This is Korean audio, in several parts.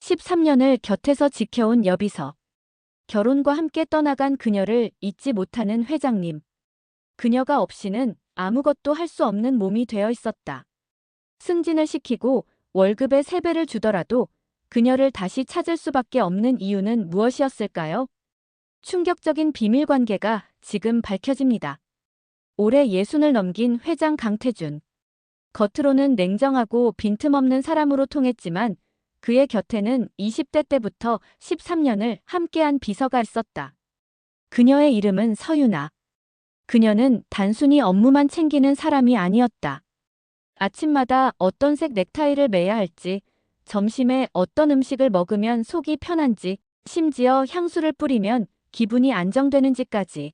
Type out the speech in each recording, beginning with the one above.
13년을 곁에서 지켜온 여비서. 결혼과 함께 떠나간 그녀를 잊지 못하는 회장님. 그녀가 없이는 아무것도 할 수 없는 몸이 되어 있었다. 승진을 시키고 월급의 3배를 주더라도 그녀를 다시 찾을 수밖에 없는 이유는 무엇이었을까요? 충격적인 비밀 관계가 지금 밝혀집니다. 올해 60을 넘긴 회장 강태준. 겉으로는 냉정하고 빈틈없는 사람으로 통했지만 그의 곁에는 20대 때부터 13년을 함께한 비서가 있었다. 그녀의 이름은 서유나. 그녀는 단순히 업무만 챙기는 사람이 아니었다. 아침마다 어떤 색 넥타이를 매야 할지, 점심에 어떤 음식을 먹으면 속이 편한지, 심지어 향수를 뿌리면 기분이 안정되는지까지.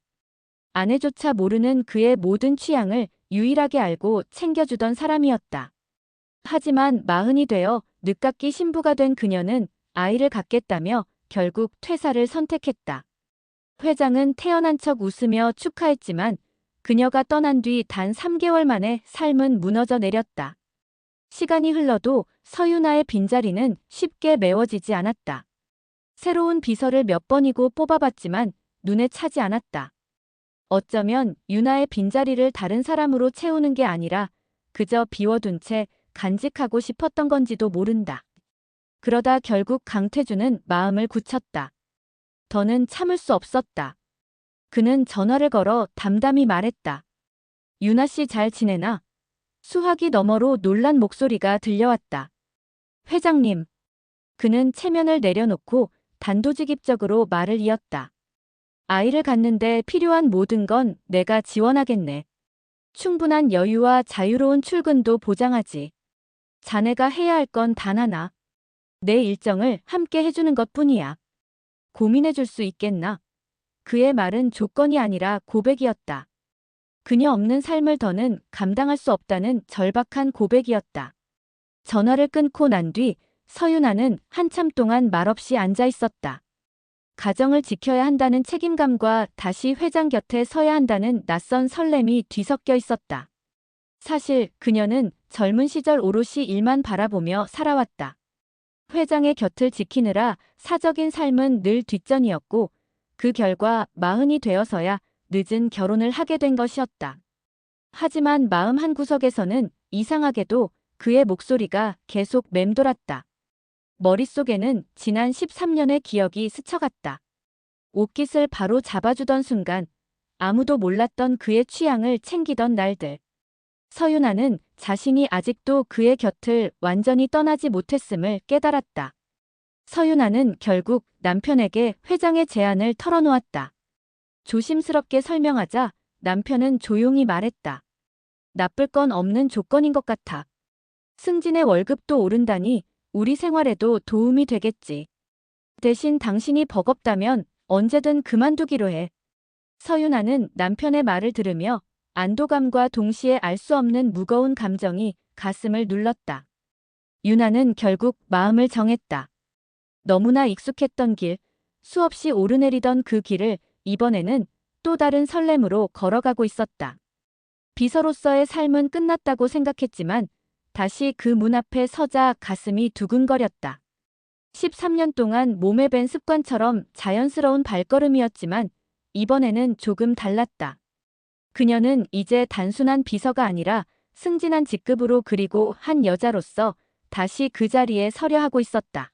아내조차 모르는 그의 모든 취향을 유일하게 알고 챙겨주던 사람이었다. 하지만 40이 되어 늦깎이 신부가 된 그녀는 아이를 갖겠다며 결국 퇴사를 선택했다. 회장은 태어난 척 웃으며 축하했지만 그녀가 떠난 뒤 단 3개월 만에 삶은 무너져 내렸다. 시간이 흘러도 서유나의 빈자리는 쉽게 메워지지 않았다. 새로운 비서를 몇 번이고 뽑아봤지만 눈에 차지 않았다. 어쩌면 유나의 빈자리를 다른 사람으로 채우는 게 아니라 그저 비워둔 채 간직하고 싶었던 건지도 모른다. 그러다 결국 강태준은 마음을 굳혔다. 더는 참을 수 없었다. 그는 전화를 걸어 담담히 말했다. 유나 씨 잘 지내나? 수화기 너머로 놀란 목소리가 들려왔다. 회장님. 그는 체면을 내려놓고 단도직입적으로 말을 이었다. 아이를 갖는데 필요한 모든 건 내가 지원하겠네. 충분한 여유와 자유로운 출근도 보장하지. 자네가 해야 할 건 단 하나. 내 일정을 함께 해주는 것뿐이야. 고민해줄 수 있겠나? 그의 말은 조건이 아니라 고백이었다. 그녀 없는 삶을 더는 감당할 수 없다는 절박한 고백이었다. 전화를 끊고 난 뒤 서유나는 한참 동안 말없이 앉아 있었다. 가정을 지켜야 한다는 책임감과 다시 회장 곁에 서야 한다는 낯선 설렘이 뒤섞여 있었다. 사실 그녀는 젊은 시절 오롯이 일만 바라보며 살아왔다. 회장의 곁을 지키느라 사적인 삶은 늘 뒷전이었고 그 결과 40이 되어서야 늦은 결혼을 하게 된 것이었다. 하지만 마음 한구석에서는 이상하게도 그의 목소리가 계속 맴돌았다. 머릿속에는 지난 13년의 기억이 스쳐갔다. 옷깃을 바로 잡아주던 순간, 아무도 몰랐던 그의 취향을 챙기던 날들. 서유나는 자신이 아직도 그의 곁을 완전히 떠나지 못했음을 깨달았다. 서유나는 결국 남편에게 회장의 제안을 털어놓았다. 조심스럽게 설명하자 남편은 조용히 말했다. 나쁠 건 없는 조건인 것 같아. 승진의 월급도 오른다니 우리 생활에도 도움이 되겠지. 대신 당신이 버겁다면 언제든 그만두기로 해. 서유나는 남편의 말을 들으며 안도감과 동시에 알 수 없는 무거운 감정이 가슴을 눌렀다. 유나는 결국 마음을 정했다. 너무나 익숙했던 길, 수없이 오르내리던 그 길을 이번에는 또 다른 설렘으로 걸어가고 있었다. 비서로서의 삶은 끝났다고 생각했지만 다시 그 문 앞에 서자 가슴이 두근거렸다. 13년 동안 몸에 밴 습관처럼 자연스러운 발걸음이었지만 이번에는 조금 달랐다. 그녀는 이제 단순한 비서가 아니라 승진한 직급으로 그리고 한 여자로서 다시 그 자리에 서려 하고 있었다.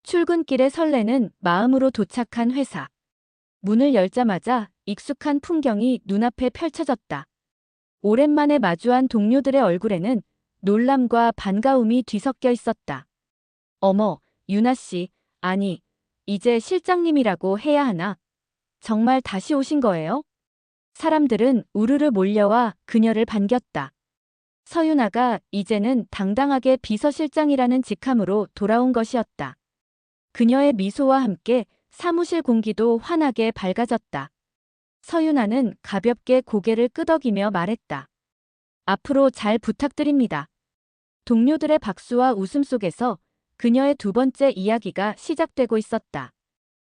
출근길에 설레는 마음으로 도착한 회사. 문을 열자마자 익숙한 풍경이 눈앞에 펼쳐졌다. 오랜만에 마주한 동료들의 얼굴에는 놀람과 반가움이 뒤섞여 있었다. 어머, 유나 씨, 아니, 이제 실장님이라고 해야 하나? 정말 다시 오신 거예요? 사람들은 우르르 몰려와 그녀를 반겼다. 서유나가 이제는 당당하게 비서실장이라는 직함으로 돌아온 것이었다. 그녀의 미소와 함께 사무실 공기도 환하게 밝아졌다. 서유나는 가볍게 고개를 끄덕이며 말했다. 앞으로 잘 부탁드립니다. 동료들의 박수와 웃음 속에서 그녀의 두 번째 이야기가 시작되고 있었다.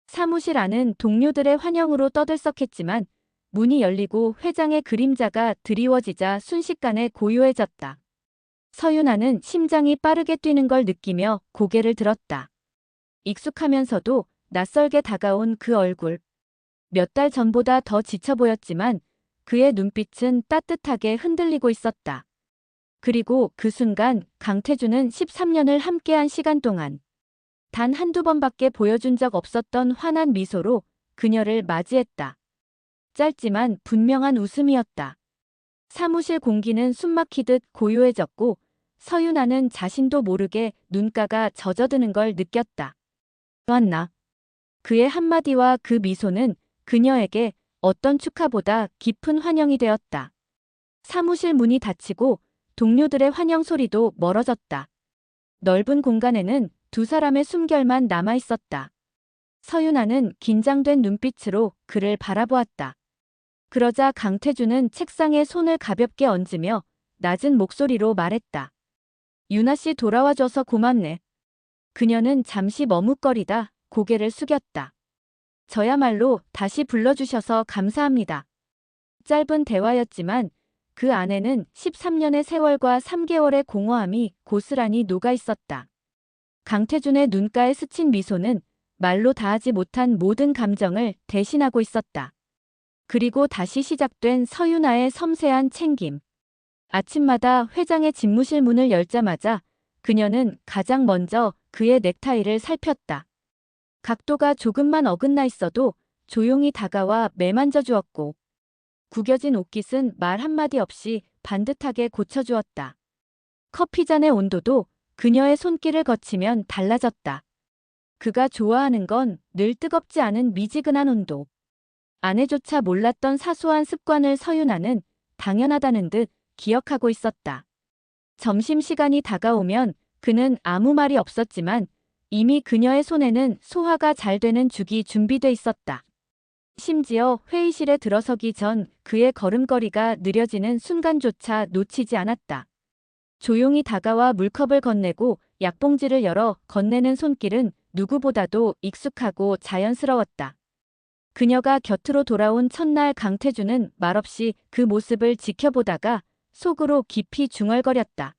사무실 안은 동료들의 환영으로 떠들썩했지만 문이 열리고 회장의 그림자가 드리워지자 순식간에 고요해졌다. 서유나는 심장이 빠르게 뛰는 걸 느끼며 고개를 들었다. 익숙하면서도 낯설게 다가온 그 얼굴. 몇 달 전보다 더 지쳐 보였지만 그의 눈빛은 따뜻하게 흔들리고 있었다. 그리고 그 순간 강태준은 13년을 함께한 시간 동안 단 한두 번밖에 보여준 적 없었던 환한 미소로 그녀를 맞이했다. 짧지만 분명한 웃음이었다. 사무실 공기는 숨막히듯 고요해졌고 서윤아는 자신도 모르게 눈가가 젖어드는 걸 느꼈다. 왔나? 그의 한마디와 그 미소는 그녀에게 어떤 축하보다 깊은 환영이 되었다. 사무실 문이 닫히고 동료들의 환영 소리도 멀어졌다. 넓은 공간에는 두 사람의 숨결만 남아 있었다. 서윤아는 긴장된 눈빛으로 그를 바라보았다. 그러자 강태준은 책상에 손을 가볍게 얹으며 낮은 목소리로 말했다. 유나 씨 돌아와줘서 고맙네. 그녀는 잠시 머뭇거리다 고개를 숙였다. 저야말로 다시 불러주셔서 감사합니다. 짧은 대화였지만 그 안에는 13년의 세월과 3개월의 공허함이 고스란히 녹아 있었다. 강태준의 눈가에 스친 미소는 말로 다하지 못한 모든 감정을 대신하고 있었다. 그리고 다시 시작된 서윤아의 섬세한 챙김. 아침마다 회장의 집무실 문을 열자마자 그녀는 가장 먼저 그의 넥타이를 살폈다. 각도가 조금만 어긋나 있어도 조용히 다가와 매만져 주었고 구겨진 옷깃은 말 한마디 없이 반듯하게 고쳐주었다. 커피잔의 온도도 그녀의 손길을 거치면 달라졌다. 그가 좋아하는 건 늘 뜨겁지 않은 미지근한 온도. 아내조차 몰랐던 사소한 습관을 서윤아는 당연하다는 듯 기억하고 있었다. 점심시간이 다가오면 그는 아무 말이 없었지만 이미 그녀의 손에는 소화가 잘 되는 죽이 준비돼 있었다. 심지어 회의실에 들어서기 전 그의 걸음걸이가 느려지는 순간조차 놓치지 않았다. 조용히 다가와 물컵을 건네고 약봉지를 열어 건네는 손길은 누구보다도 익숙하고 자연스러웠다. 그녀가 곁으로 돌아온 첫날 강태준은 말없이 그 모습을 지켜보다가 속으로 깊이 중얼거렸다.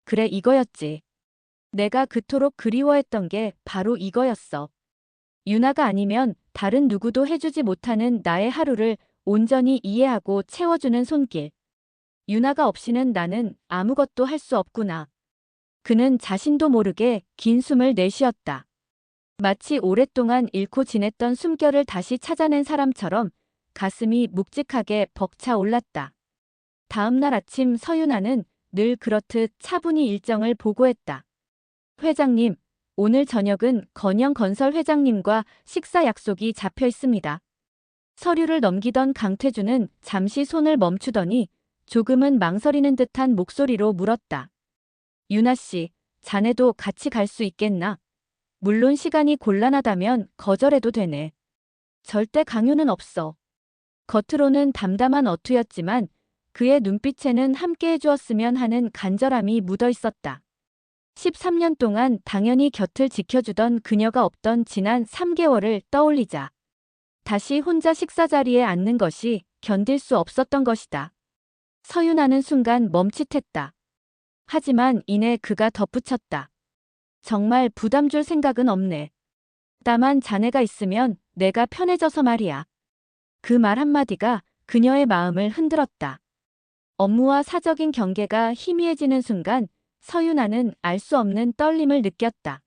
그래, 이거였지. 내가 그토록 그리워했던 게 바로 이거였어. 유나가 아니면 다른 누구도 해주지 못하는 나의 하루를 온전히 이해하고 채워주는 손길. 유나가 없이는 나는 아무것도 할 수 없구나. 그는 자신도 모르게 긴 숨을 내쉬었다. 마치 오랫동안 잃고 지냈던 숨결을 다시 찾아낸 사람처럼 가슴이 묵직하게 벅차 올랐다. 다음 날 아침 서윤아는 늘 그렇듯 차분히 일정을 보고했다. 회장님, 오늘 저녁은 건영건설 회장님과 식사 약속이 잡혀 있습니다. 서류를 넘기던 강태준은 잠시 손을 멈추더니 조금은 망설이는 듯한 목소리로 물었다. 유나 씨, 자네도 같이 갈 수 있겠나? 물론 시간이 곤란하다면 거절해도 되네. 절대 강요는 없어. 겉으로는 담담한 어투였지만 그의 눈빛에는 함께 해주었으면 하는 간절함이 묻어 있었다. 13년 동안 당연히 곁을 지켜주던 그녀가 없던 지난 3개월을 떠올리자 다시 혼자 식사 자리에 앉는 것이 견딜 수 없었던 것이다. 서윤아는 순간 멈칫했다. 하지만 이내 그가 덧붙였다. 정말 부담 줄 생각은 없네. 다만 자네가 있으면 내가 편해져서 말이야. 그 말 한마디가 그녀의 마음을 흔들었다. 업무와 사적인 경계가 희미해지는 순간 서윤아는 알 수 없는 떨림을 느꼈다.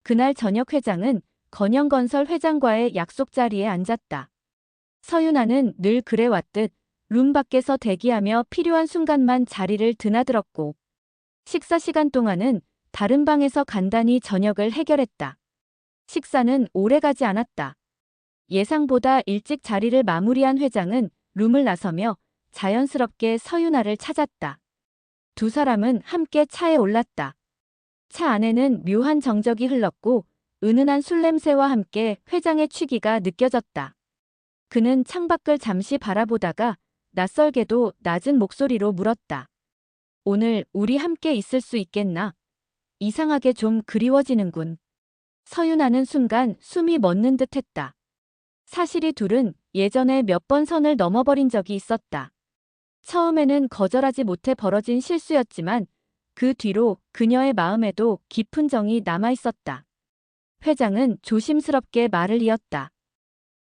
그날 저녁 회장은 건영건설 회장과의 약속 자리에 앉았다. 서윤아는 늘 그래왔듯 룸 밖에서 대기하며 필요한 순간만 자리를 드나들었고 식사 시간 동안은 다른 방에서 간단히 저녁을 해결했다. 식사는 오래가지 않았다. 예상보다 일찍 자리를 마무리한 회장은 룸을 나서며 자연스럽게 서윤아를 찾았다. 두 사람은 함께 차에 올랐다. 차 안에는 묘한 정적이 흘렀고 은은한 술 냄새와 함께 회장의 취기가 느껴졌다. 그는 창밖을 잠시 바라보다가 낯설게도 낮은 목소리로 물었다. 오늘 우리 함께 있을 수 있겠나? 이상하게 좀 그리워지는군. 서윤아는 순간 숨이 멎는 듯 했다. 사실이 둘은 예전에 몇 번 선을 넘어버린 적이 있었다. 처음에는 거절하지 못해 벌어진 실수였지만 그 뒤로 그녀의 마음에도 깊은 정이 남아 있었다. 회장은 조심스럽게 말을 이었다.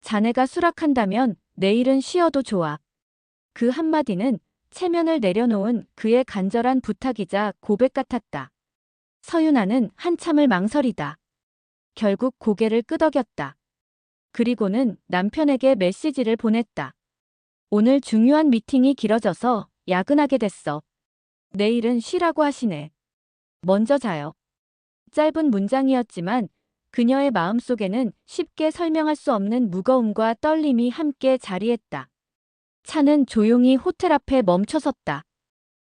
자네가 수락한다면 내일은 쉬어도 좋아. 그 한마디는 체면을 내려놓은 그의 간절한 부탁이자 고백 같았다. 서윤아는 한참을 망설이다. 결국 고개를 끄덕였다. 그리고는 남편에게 메시지를 보냈다. 오늘 중요한 미팅이 길어져서 야근하게 됐어. 내일은 쉬라고 하시네. 먼저 자요. 짧은 문장이었지만 그녀의 마음속에는 쉽게 설명할 수 없는 무거움과 떨림이 함께 자리했다. 차는 조용히 호텔 앞에 멈춰섰다.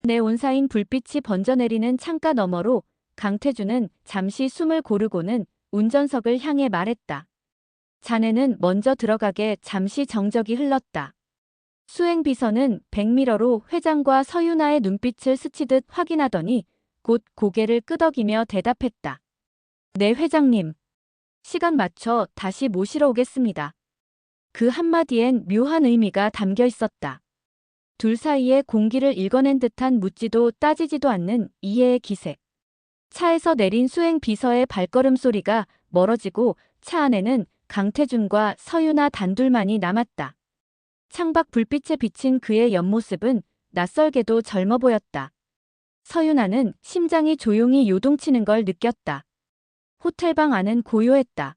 네온사인 불빛이 번져내리는 창가 너머로 강태주는 잠시 숨을 고르고는 운전석을 향해 말했다. 자네는 먼저 들어가게. 잠시 정적이 흘렀다. 수행비서는 백미러로 회장과 서윤아의 눈빛을 스치듯 확인하더니 곧 고개를 끄덕이며 대답했다. 네, 회장님. 시간 맞춰 다시 모시러 오겠습니다. 그 한마디엔 묘한 의미가 담겨 있었다. 둘 사이의 공기를 읽어낸 듯한 묻지도 따지지도 않는 이해의 기색. 차에서 내린 수행 비서의 발걸음 소리가 멀어지고 차 안에는 강태준과 서윤아 단둘만이 남았다. 창밖 불빛에 비친 그의 옆모습은 낯설게도 젊어 보였다. 서윤아는 심장이 조용히 요동치는 걸 느꼈다. 호텔방 안은 고요했다.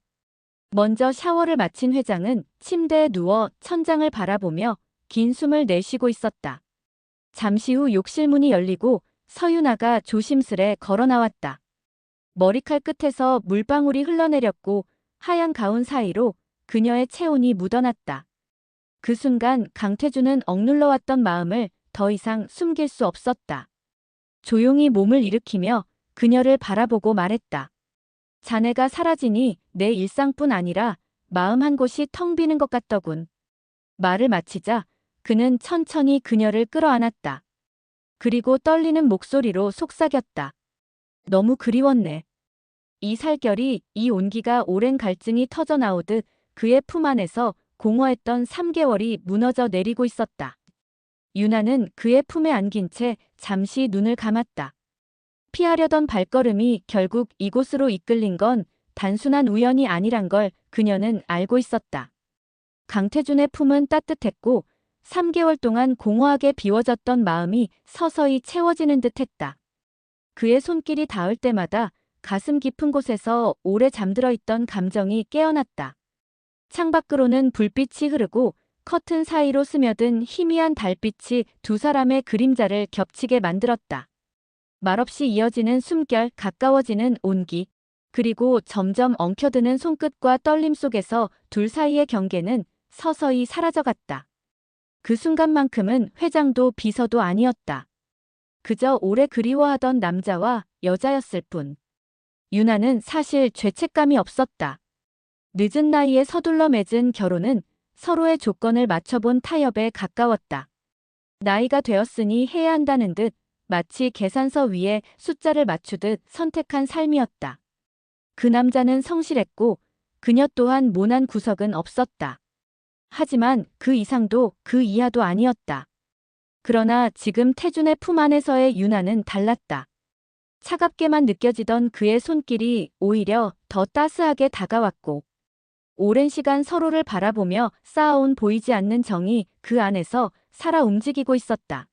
먼저 샤워를 마친 회장은 침대에 누워 천장을 바라보며 긴 숨을 내쉬고 있었다. 잠시 후 욕실 문이 열리고 서윤아가 조심스레 걸어 나왔다. 머리칼 끝에서 물방울이 흘러내렸고 하얀 가운 사이로 그녀의 체온이 묻어났다. 그 순간 강태주는 억눌러왔던 마음을 더 이상 숨길 수 없었다. 조용히 몸을 일으키며 그녀를 바라보고 말했다. 자네가 사라지니 내 일상뿐 아니라 마음 한 곳이 텅 비는 것 같더군. 말을 마치자 그는 천천히 그녀를 끌어안았다. 그리고 떨리는 목소리로 속삭였다. 너무 그리웠네. 이 살결이, 이 온기가 오랜 갈증이 터져나오듯 그의 품 안에서 공허했던 3개월이 무너져 내리고 있었다. 유나는 그의 품에 안긴 채 잠시 눈을 감았다. 피하려던 발걸음이 결국 이곳으로 이끌린 건 단순한 우연이 아니란 걸 그녀는 알고 있었다. 강태준의 품은 따뜻했고 3개월 동안 공허하게 비워졌던 마음이 서서히 채워지는 듯했다. 그의 손길이 닿을 때마다 가슴 깊은 곳에서 오래 잠들어 있던 감정이 깨어났다. 창밖으로는 불빛이 흐르고 커튼 사이로 스며든 희미한 달빛이 두 사람의 그림자를 겹치게 만들었다. 말없이 이어지는 숨결, 가까워지는 온기, 그리고 점점 엉켜드는 손끝과 떨림 속에서 둘 사이의 경계는 서서히 사라져갔다. 그 순간만큼은 회장도 비서도 아니었다. 그저 오래 그리워하던 남자와 여자였을 뿐. 유나는 사실 죄책감이 없었다. 늦은 나이에 서둘러 맺은 결혼은 서로의 조건을 맞춰본 타협에 가까웠다. 나이가 되었으니 해야 한다는 듯 마치 계산서 위에 숫자를 맞추듯 선택한 삶이었다. 그 남자는 성실했고 그녀 또한 모난 구석은 없었다. 하지만 그 이상도 그 이하도 아니었다. 그러나 지금 태준의 품 안에서의 유나는 달랐다. 차갑게만 느껴지던 그의 손길이 오히려 더 따스하게 다가왔고 오랜 시간 서로를 바라보며 쌓아온 보이지 않는 정이 그 안에서 살아 움직이고 있었다.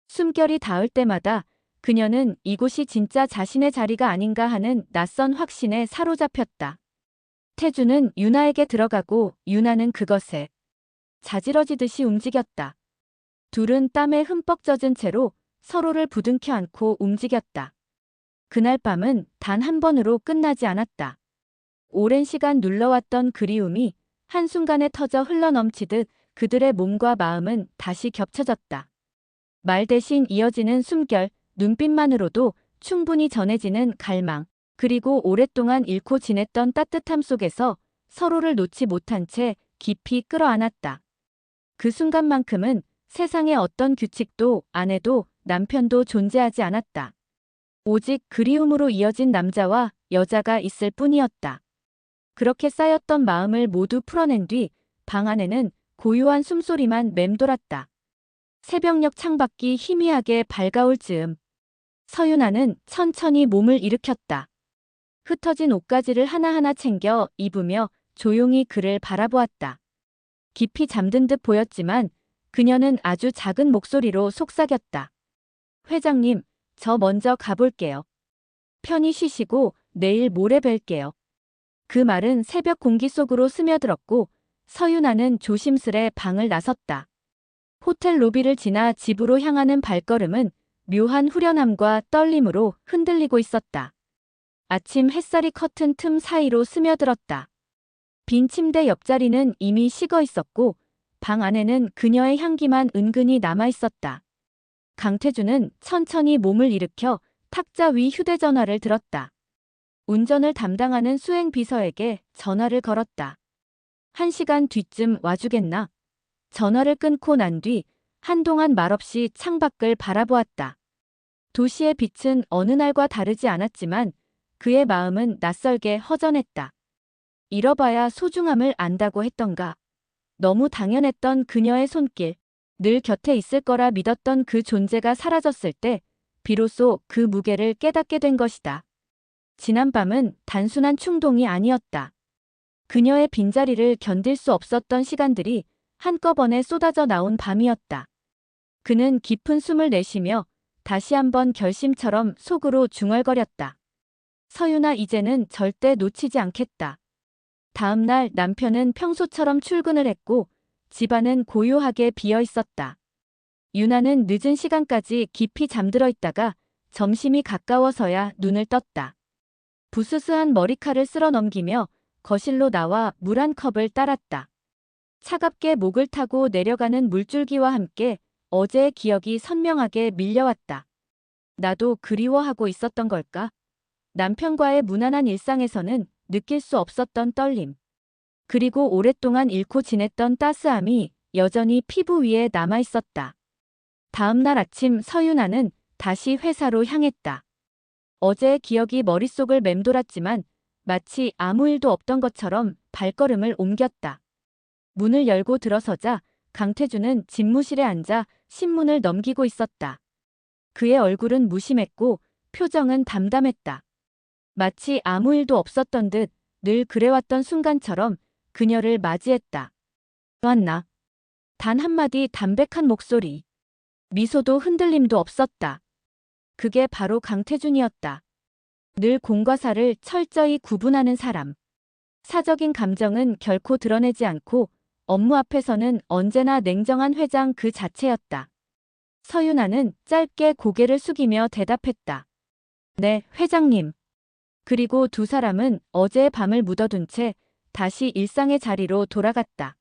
숨결이 닿을 때마다 그녀는 이곳이 진짜 자신의 자리가 아닌가 하는 낯선 확신에 사로잡혔다. 태주는 유나에게 들어가고 유나는 그것에 자지러지듯이 움직였다. 둘은 땀에 흠뻑 젖은 채로 서로를 부둥켜 안고 움직였다. 그날 밤은 단 한 번으로 끝나지 않았다. 오랜 시간 눌러왔던 그리움이 한순간에 터져 흘러넘치듯 그들의 몸과 마음은 다시 겹쳐졌다. 말 대신 이어지는 숨결, 눈빛만으로도 충분히 전해지는 갈망, 그리고 오랫동안 잃고 지냈던 따뜻함 속에서 서로를 놓지 못한 채 깊이 끌어안았다. 그 순간만큼은 세상에 어떤 규칙도 아내도 남편도 존재하지 않았다. 오직 그리움으로 이어진 남자와 여자가 있을 뿐이었다. 그렇게 쌓였던 마음을 모두 풀어낸 뒤 방 안에는 고요한 숨소리만 맴돌았다. 새벽녘 창밖이 희미하게 밝아올 즈음 서윤아는 천천히 몸을 일으켰다. 흩어진 옷가지를 하나하나 챙겨 입으며 조용히 그를 바라보았다. 깊이 잠든 듯 보였지만 그녀는 아주 작은 목소리로 속삭였다. 회장님, 저 먼저 가볼게요. 편히 쉬시고 내일 모레 뵐게요. 그 말은 새벽 공기 속으로 스며들었고 서윤아는 조심스레 방을 나섰다. 호텔 로비를 지나 집으로 향하는 발걸음은 묘한 후련함과 떨림으로 흔들리고 있었다. 아침 햇살이 커튼 틈 사이로 스며들었다. 빈 침대 옆자리는 이미 식어 있었고 방 안에는 그녀의 향기만 은근히 남아 있었다. 강태준은 천천히 몸을 일으켜 탁자 위 휴대전화를 들었다. 운전을 담당하는 수행비서에게 전화를 걸었다. 1시간 뒤쯤 와주겠나? 전화를 끊고 난 뒤 한동안 말없이 창밖을 바라보았다. 도시의 빛은 어느 날과 다르지 않았지만 그의 마음은 낯설게 허전했다. 잃어봐야 소중함을 안다고 했던가. 너무 당연했던 그녀의 손길, 늘 곁에 있을 거라 믿었던 그 존재가 사라졌을 때 비로소 그 무게를 깨닫게 된 것이다. 지난 밤은 단순한 충동이 아니었다. 그녀의 빈자리를 견딜 수 없었던 시간들이 한꺼번에 쏟아져 나온 밤이었다. 그는 깊은 숨을 내쉬며 다시 한번 결심처럼 속으로 중얼거렸다. 서윤아, 이제는 절대 놓치지 않겠다. 다음 날 남편은 평소처럼 출근을 했고 집안은 고요하게 비어 있었다. 유나는 늦은 시간까지 깊이 잠들어 있다가 점심이 가까워서야 눈을 떴다. 부스스한 머리칼을 쓸어 넘기며 거실로 나와 물 한 컵을 따랐다. 차갑게 목을 타고 내려가는 물줄기와 함께 어제의 기억이 선명하게 밀려왔다. 나도 그리워하고 있었던 걸까? 남편과의 무난한 일상에서는 느낄 수 없었던 떨림. 그리고 오랫동안 잃고 지냈던 따스함이 여전히 피부 위에 남아 있었다. 다음 날 아침 서윤아는 다시 회사로 향했다. 어제의 기억이 머릿속을 맴돌았지만 마치 아무 일도 없던 것처럼 발걸음을 옮겼다. 문을 열고 들어서자 강태준은 집무실에 앉아 신문을 넘기고 있었다. 그의 얼굴은 무심했고 표정은 담담했다. 마치 아무 일도 없었던 듯 늘 그래왔던 순간처럼 그녀를 맞이했다. 왔나? 단 한마디 담백한 목소리. 미소도 흔들림도 없었다. 그게 바로 강태준이었다. 늘 공과 사를 철저히 구분하는 사람. 사적인 감정은 결코 드러내지 않고 업무 앞에서는 언제나 냉정한 회장 그 자체였다. 서윤아는 짧게 고개를 숙이며 대답했다. 네, 회장님. 그리고 두 사람은 어제의 밤을 묻어둔 채 다시 일상의 자리로 돌아갔다.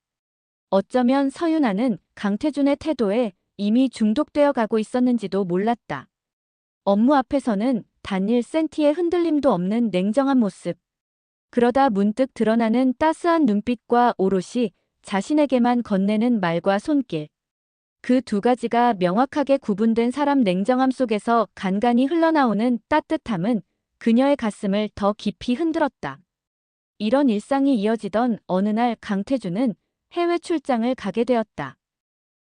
어쩌면 서윤아는 강태준의 태도에 이미 중독되어 가고 있었는지도 몰랐다. 업무 앞에서는 단 1cm의 흔들림도 없는 냉정한 모습. 그러다 문득 드러나는 따스한 눈빛과 오롯이 자신에게만 건네는 말과 손길. 그 두 가지가 명확하게 구분된 사람 냉정함 속에서 간간히 흘러나오는 따뜻함은 그녀의 가슴을 더 깊이 흔들었다. 이런 일상이 이어지던 어느 날 강태준은 해외 출장을 가게 되었다.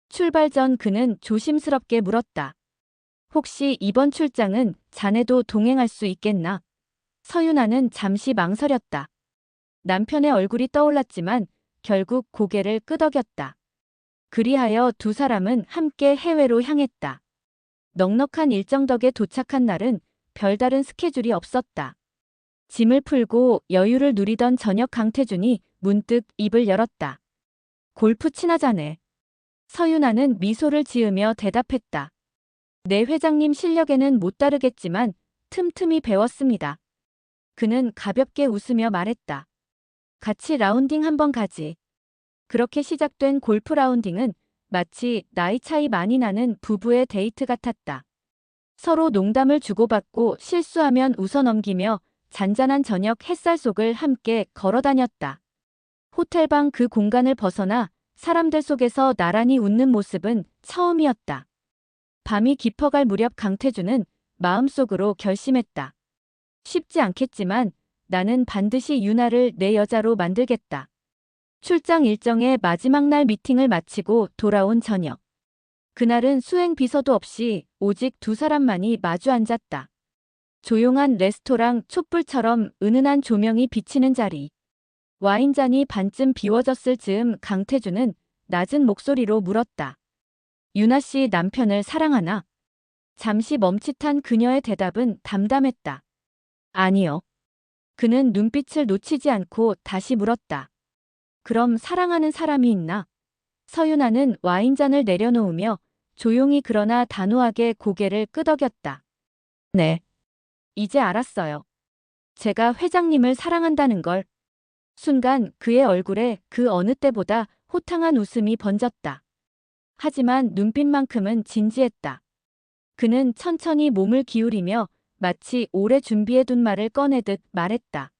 출발 전 그는 조심스럽게 물었다. 혹시 이번 출장은 자네도 동행할 수 있겠나? 서윤아는 잠시 망설였다. 남편의 얼굴이 떠올랐지만 결국 고개를 끄덕였다. 그리하여 두 사람은 함께 해외로 향했다. 넉넉한 일정 덕에 도착한 날은 별다른 스케줄이 없었다. 짐을 풀고 여유를 누리던 저녁 강태준이 문득 입을 열었다. 골프 친하자네. 서윤아는 미소를 지으며 대답했다. 내 회장님 실력에는 못 따르겠지만 틈틈이 배웠습니다. 그는 가볍게 웃으며 말했다. 같이 라운딩 한번 가지. 그렇게 시작된 골프 라운딩은 마치 나이 차이 많이 나는 부부의 데이트 같았다. 서로 농담을 주고받고 실수하면 웃어넘기며 잔잔한 저녁 햇살 속을 함께 걸어다녔다. 호텔방 그 공간을 벗어나 사람들 속에서 나란히 웃는 모습은 처음이었다. 밤이 깊어갈 무렵 강태준은 마음속으로 결심했다. 쉽지 않겠지만 나는 반드시 유나를 내 여자로 만들겠다. 출장 일정의 마지막 날 미팅을 마치고 돌아온 저녁. 그날은 수행 비서도 없이 오직 두 사람만이 마주 앉았다. 조용한 레스토랑 촛불처럼 은은한 조명이 비치는 자리. 와인잔이 반쯤 비워졌을 즈음 강태준은 낮은 목소리로 물었다. 유나 씨 남편을 사랑하나? 잠시 멈칫한 그녀의 대답은 담담했다. 아니요. 그는 눈빛을 놓치지 않고 다시 물었다. 그럼 사랑하는 사람이 있나? 서윤아는 와인잔을 내려놓으며 조용히 그러나 단호하게 고개를 끄덕였다. 네. 이제 알았어요. 제가 회장님을 사랑한다는 걸. 순간 그의 얼굴에 그 어느 때보다 호탕한 웃음이 번졌다. 하지만 눈빛만큼은 진지했다. 그는 천천히 몸을 기울이며 마치 오래 준비해둔 말을 꺼내듯 말했다.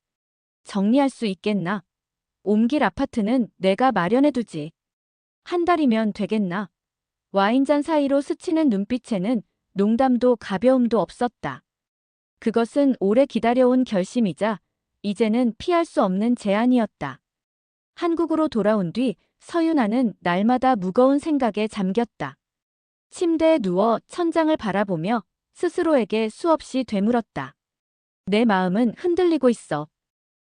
정리할 수 있겠나? 옮길 아파트는 내가 마련해두지. 한 달이면 되겠나? 와인잔 사이로 스치는 눈빛에는 농담도 가벼움도 없었다. 그것은 오래 기다려온 결심이자 이제는 피할 수 없는 제안이었다. 한국으로 돌아온 뒤 서윤아는 날마다 무거운 생각에 잠겼다. 침대에 누워 천장을 바라보며 스스로에게 수없이 되물었다. 내 마음은 흔들리고 있어.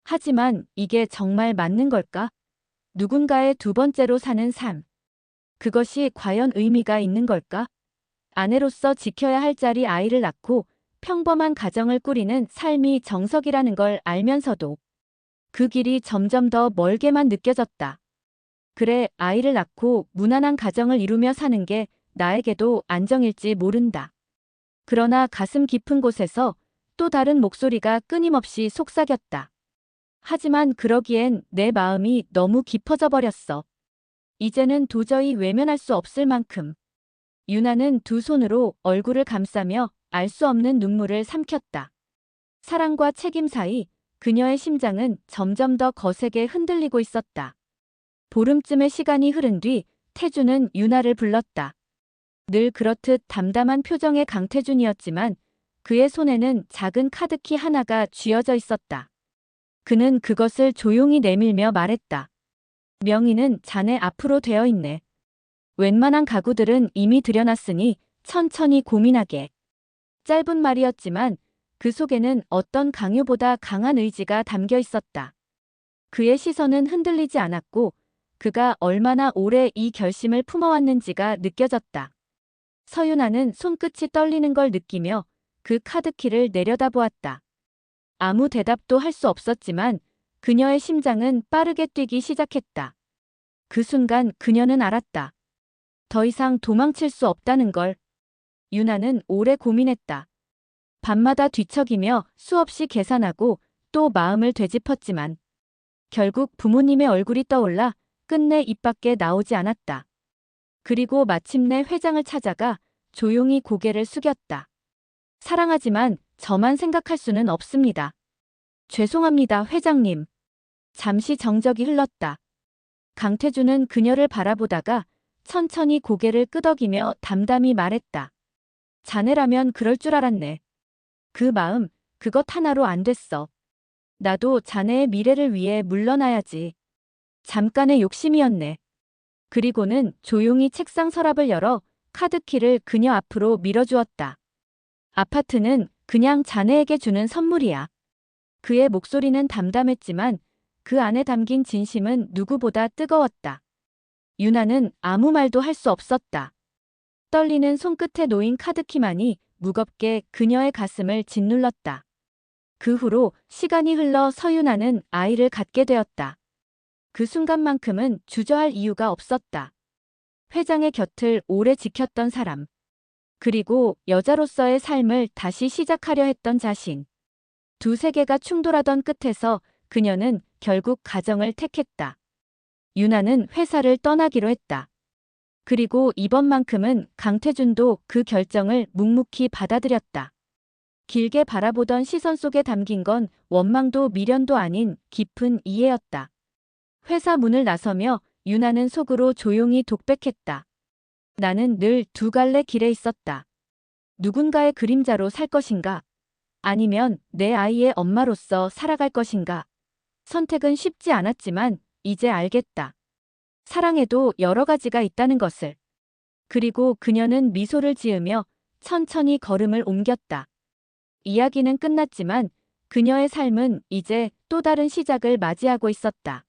하지만 이게 정말 맞는 걸까? 누군가의 두 번째로 사는 삶. 그것이 과연 의미가 있는 걸까? 아내로서 지켜야 할 자리 아이를 낳고 평범한 가정을 꾸리는 삶이 정석이라는 걸 알면서도 그 길이 점점 더 멀게만 느껴졌다. 그래, 아이를 낳고 무난한 가정을 이루며 사는 게 나에게도 안정일지 모른다. 그러나 가슴 깊은 곳에서 또 다른 목소리가 끊임없이 속삭였다. 하지만 그러기엔 내 마음이 너무 깊어져 버렸어. 이제는 도저히 외면할 수 없을 만큼. 유나는 두 손으로 얼굴을 감싸며 알 수 없는 눈물을 삼켰다. 사랑과 책임 사이 그녀의 심장은 점점 더 거세게 흔들리고 있었다. 보름쯤의 시간이 흐른 뒤 태준은 유나를 불렀다. 늘 그렇듯 담담한 표정의 강태준이었지만 그의 손에는 작은 카드키 하나가 쥐어져 있었다. 그는 그것을 조용히 내밀며 말했다. 명의는 자네 앞으로 되어 있네. 웬만한 가구들은 이미 들여놨으니 천천히 고민하게. 짧은 말이었지만 그 속에는 어떤 강요보다 강한 의지가 담겨 있었다. 그의 시선은 흔들리지 않았고 그가 얼마나 오래 이 결심을 품어왔는지가 느껴졌다. 서윤아는 손끝이 떨리는 걸 느끼며 그 카드키를 내려다보았다. 아무 대답도 할 수 없었지만 그녀의 심장은 빠르게 뛰기 시작했다. 그 순간 그녀는 알았다. 더 이상 도망칠 수 없다는 걸. 유나는 오래 고민했다. 밤마다 뒤척이며 수없이 계산하고 또 마음을 되짚었지만 결국 부모님의 얼굴이 떠올라 끝내 입 밖에 나오지 않았다. 그리고 마침내 회장을 찾아가 조용히 고개를 숙였다. 사랑하지만 저만 생각할 수는 없습니다. 죄송합니다, 회장님. 잠시 정적이 흘렀다. 강태준은 그녀를 바라보다가 천천히 고개를 끄덕이며 담담히 말했다. 자네라면 그럴 줄 알았네. 그 마음, 그것 하나로 안 됐어. 나도 자네의 미래를 위해 물러나야지. 잠깐의 욕심이었네. 그리고는 조용히 책상 서랍을 열어 카드키를 그녀 앞으로 밀어주었다. 아파트는 그냥 자네에게 주는 선물이야. 그의 목소리는 담담했지만 그 안에 담긴 진심은 누구보다 뜨거웠다. 유나는 아무 말도 할 수 없었다. 떨리는 손끝에 놓인 카드키만이 무겁게 그녀의 가슴을 짓눌렀다. 그 후로 시간이 흘러 서윤아는 아이를 갖게 되었다. 그 순간만큼은 주저할 이유가 없었다. 회장의 곁을 오래 지켰던 사람. 그리고 여자로서의 삶을 다시 시작하려 했던 자신. 두 세계가 충돌하던 끝에서 그녀는 결국 가정을 택했다. 유나는 회사를 떠나기로 했다. 그리고 이번만큼은 강태준도 그 결정을 묵묵히 받아들였다. 길게 바라보던 시선 속에 담긴 건 원망도 미련도 아닌 깊은 이해였다. 회사 문을 나서며 유나는 속으로 조용히 독백했다. 나는 늘 두 갈래 길에 있었다. 누군가의 그림자로 살 것인가? 아니면 내 아이의 엄마로서 살아갈 것인가? 선택은 쉽지 않았지만 이제 알겠다. 사랑에도 여러 가지가 있다는 것을. 그리고 그녀는 미소를 지으며 천천히 걸음을 옮겼다. 이야기는 끝났지만 그녀의 삶은 이제 또 다른 시작을 맞이하고 있었다.